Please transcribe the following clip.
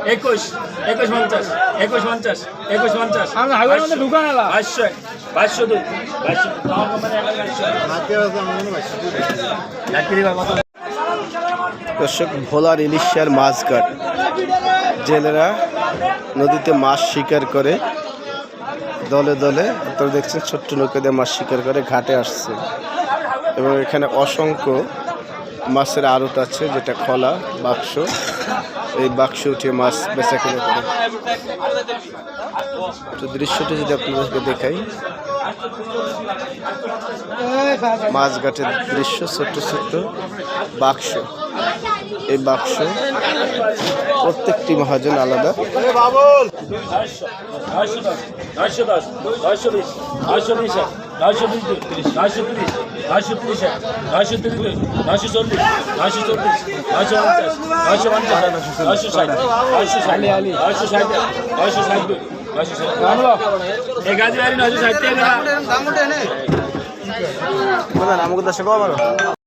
21 21 50 21 50 21 50 আমরা হাইওয়ের মধ্যে ঢুকান এলা 22 22 দর্শক ভোলার ইলিশার মাছঘাট জেলেরা নদীতে মাছ শিকার করে দলে দলে আপনারা দেখছেন ছোট্ট নৌকা দিয়ে মাছ শিকার করে ঘাটে আসছে এবং এখানে অসংখ্য মাছের আড়ত আছে যেটা খোলা বাক্স এই বাক্স উঠিয়ে মাছ বেচা কিনে করে তো দৃশ্যটি যদি আপনাদেরকে দেখাই মাছঘাটের দৃশ্য ছোট্ট ছোট্ট বাক্স এই বাক্স প্রত্যেকটি মহাজন আলাদা আমাকে 10 টাকা